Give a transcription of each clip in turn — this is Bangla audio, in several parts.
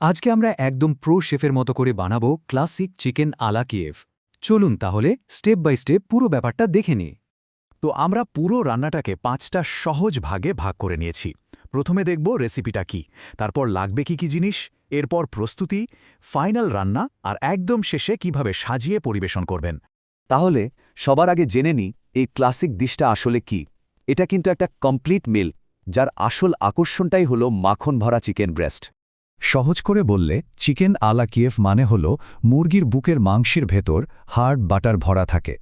আজকে আমরা একদম প্রো শেফের মতো করে বানাবো ক্লাসিক চিকেন আলা কিয়েভ। চলুন তাহলে স্টেপ বাই স্টেপ পুরো ব্যাপারটা দেখে নিই। তো আমরা পুরো রান্নাটাকে 5টা সহজ ভাগে ভাগ করে নিয়েছি। প্রথমে দেখব রেসিপিটা কি, তারপর লাগবে কি কি জিনিস, এরপর প্রস্তুতি, ফাইনাল রান্না আর একদম শেষে কিভাবে সাজিয়ে পরিবেশন করবেন। তাহলে সবার আগে জেনে নিই এই ক্লাসিক ডিশটা আসলে কি। এটা কিন্তু একটা কমপ্লিট মিল, যার আসল আকর্ষণটাই হলো মাখন ভরা চিকেন ব্রেস্ট। সহজ করে বললে চিকেন আলা কিয়েভ মানে হল মুরগির বুকের মাংসের ভেতর হার্ড বাটার ভরা থাকে।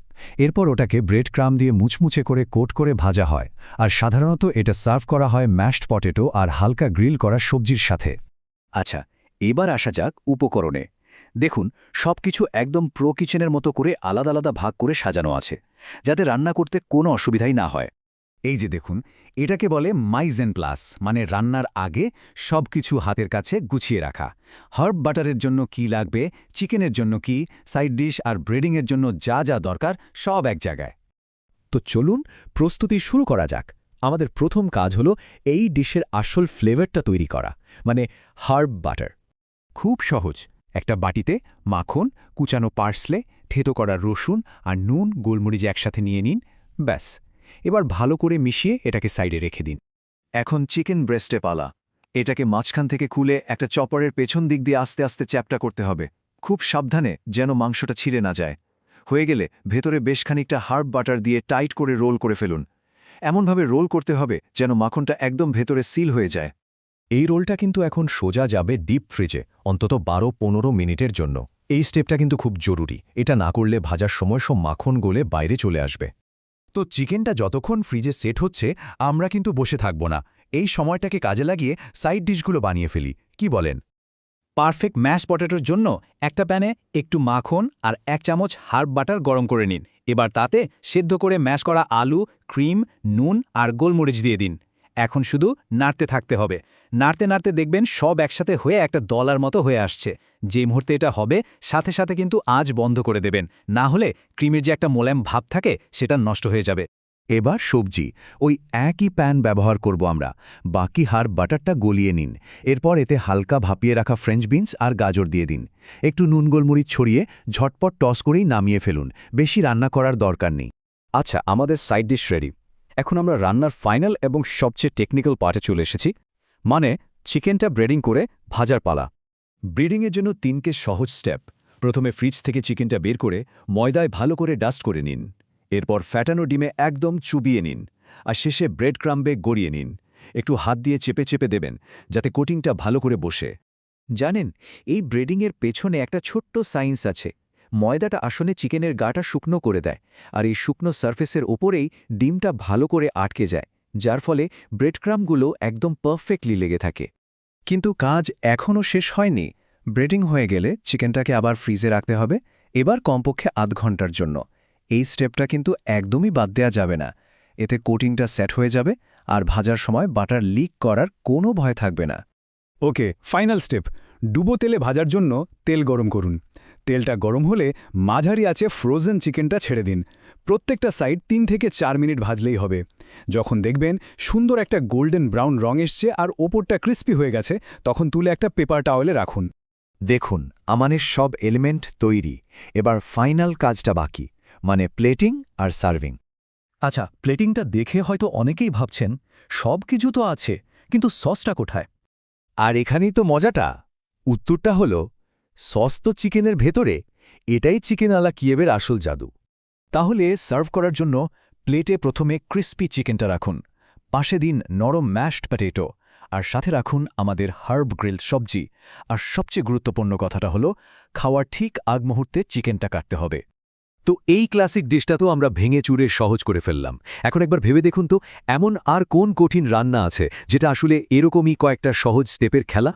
এরপর ওটাকে ব্রেড ক্রাম দিয়ে মুচমুচে করে কোট করে ভাজা হয়, আর সাধারণত এটা সার্ভ করা হয় ম্যাশড পটেটো আর হালকা গ্রিল করা সবজির সাথে। আচ্ছা, এবার আসা যাক উপকরণে। দেখুন, সবকিছু একদম প্রো কিচেনের মতো করে আলাদা আলাদা ভাগ করে সাজানো আছে, যাতে রান্না করতে কোনো অসুবিধাই না হয়। এই যে দেখুন, এটাকে বলে মাইজেন প্লাস, মানে রান্নার আগে সবকিছু হাতের কাছে গুছিয়ে রাখা। হার্ব বাটারের জন্য কি লাগবে, চিকেনের জন্য কি, সাইড ডিশ আর ব্রেডিংয়ের জন্য যা যা দরকার সব এক জায়গায়। তো চলুন প্রস্তুতি শুরু করা যাক। আমাদের প্রথম কাজ হলো এই ডিশের আসল ফ্লেভারটা তৈরি করা, মানে হার্ব বাটার। খুব সহজ। একটা বাটিতে মাখন, কুচানো পার্সলে, থেতো করা রসুন আর নুন গোলমরিচ একসাথে নিয়ে নিন। ব্যাস, এবার ভালো করে মিশিয়ে এটাকে সাইডে রেখে দিন। এখন চিকেন ব্রেস্টে পালা। এটাকে মাঝখান থেকে খুলে একটা চপারের পেছন দিক দিয়ে আস্তে আস্তে চ্যাপটা করতে হবে, খুব সাবধানে, যেন মাংসটা ছিঁড়ে না যায়। হয়ে গেলে ভেতরে বেশ খানিকটা হার্ব বাটার দিয়ে টাইট করে রোল করে ফেলুন। এমনভাবে রোল করতে হবে যেন মাখনটা একদম ভেতরে সিল হয়ে যায়। এই রোলটা কিন্তু এখন সোজা যাবে ডিপ ফ্রিজে অন্তত 12-15 মিনিটের জন্য। এই স্টেপটা কিন্তু খুব জরুরি, এটা না করলে ভাজার সময় সব মাখন গলে বাইরে চলে আসবে। তো চিকেনটা যতক্ষণ ফ্রিজে সেট হচ্ছে, আমরা কিন্তু বসে থাকব না। এই সময়টাকে কাজে লাগিয়ে সাইড ডিশগুলো বানিয়ে ফেলি, কি বলেন? পারফেক্ট ম্যাশ পটেটোর জন্য একটা প্যানে একটু মাখন আর 1 চামচ হার্ব বাটার গরম করে নিন। এবার তাতে সেদ্ধ করে ম্যাশ করা আলু, ক্রিম, নুন আর গোলমরিচ দিয়ে দিন। এখন শুধু নাড়তে থাকতে হবে। নাড়তে নাড়তে দেখবেন সব একসাথে হয়ে একটা দলার মতো হয়ে আসছে। যে মুহূর্তে এটা হবে, সাথে সাথে কিন্তু আঁচ বন্ধ করে দেবেন, না হলে ক্রিমের যে একটা মোলায়েম ভাব থাকে সেটা নষ্ট হয়ে যাবে। এবার সবজি, ওই একই প্যান ব্যবহার করব আমরা। বাকি হার্ব বাটারটা গলিয়ে নিন। এরপর এতে হালকা ভাপিয়ে রাখা ফ্রেঞ্চ বিনস আর গাজর দিয়ে দিন। একটু নুন গোলমরিচ ছড়িয়ে ঝটপট টস করেই নামিয়ে ফেলুন, বেশি রান্না করার দরকার নেই। আচ্ছা, আমাদের সাইড ডিশ রেডি। এখন আমরা রান্নার ফাইনাল এবং সবচেয়ে টেকনিক্যাল পার্টে চলে এসেছি, মানে চিকেনটা ব্রেডিং করে ভাজার পালা। ব্রিডিংয়ের জন্য 3কে সহজ স্টেপ। প্রথমে ফ্রিজ থেকে চিকেনটা বের করে ময়দায় ভালো করে ডাস্ট করে নিন। এরপর ফ্যাটানো ডিমে একদম চুবিয়ে নিন, আর শেষে ব্রেড ক্রাম্বে গড়িয়ে নিন। একটু হাত দিয়ে চেপে চেপে দেবেন, যাতে কোটিংটা ভালো করে বসে। জানেন, এই ব্রেডিংয়ের পেছনে একটা ছোট্ট সায়েন্স আছে। ময়দাটা আসলে চিকেনের গাটা শুকনো করে দেয়, আর এই শুকনো সারফেসের ওপরেই ডিমটা ভালো করে আটকে যায়, যার ফলে ব্রেড ক্রাম্বগুলো একদম পারফেক্টলি লেগে থাকে। কিন্তু কাজ এখনও শেষ হয়নি। ব্রেডিং হয়ে গেলে চিকেনটাকে আবার ফ্রিজে রাখতে হবে, এবার কমপক্ষে আধ ঘন্টার জন্য। এই স্টেপটা কিন্তু একদমই বাদ দেওয়া যাবে না। এতে কোটিংটা সেট হয়ে যাবে, আর ভাজার সময় বাটার লিক করার কোনো ভয় থাকবে না। ওকে, ফাইনাল স্টেপ। ডুবো তেলে ভাজার জন্য তেল গরম করুন। তেলটা গরম হলে মাঝারি আঁচে ফ্রোজেন চিকেনটা ছেড়ে দিন। প্রত্যেকটা সাইড 3 থেকে 4 মিনিট ভাজলেই হবে। যখন দেখবেন সুন্দর একটা গোল্ডেন ব্রাউন রং এসছে আর ওপরটা ক্রিস্পি হয়ে গেছে, তখন তুলে একটা পেপার টাওয়েলে রাখুন। দেখুন, আমাদের সব এলিমেন্ট তৈরি। এবার ফাইনাল কাজটা বাকি, মানে প্লেটিং আর সার্ভিং। আচ্ছা, প্লেটিংটা দেখে হয়তো অনেকেই ভাবছেন সব কিছু তো আছে, কিন্তু সসটা কোথায়? আর এখানেই তো মজাটা। উত্তরটা হলো সস তো চিকেনের ভেতরে। এটাই চিকেন আলা কিয়েভের আসল জাদু। তাহলে সার্ভ করার জন্য প্লেটে প্রথমে ক্রিস্পি চিকেনটা রাখুন, পাশে দিন নরম ম্যাশড পটেটো, আর সাথে রাখুন আমাদের হার্ব গ্রিলড সবজি। আর সবচেয়ে গুরুত্বপূর্ণ কথাটা হলো, খাওয়ার ঠিক আগ মুহূর্তে চিকেনটা কাটতে হবে। তো এই ক্লাসিক ডিশটা তো আমরা ভেঙে চুরে সহজ করে ফেললাম। এখন একবার ভেবে দেখুন তো, এমন আর কোন কঠিন রান্না আছে যেটা আসলে এরকমই কয়েকটা সহজ স্টেপের খেলা।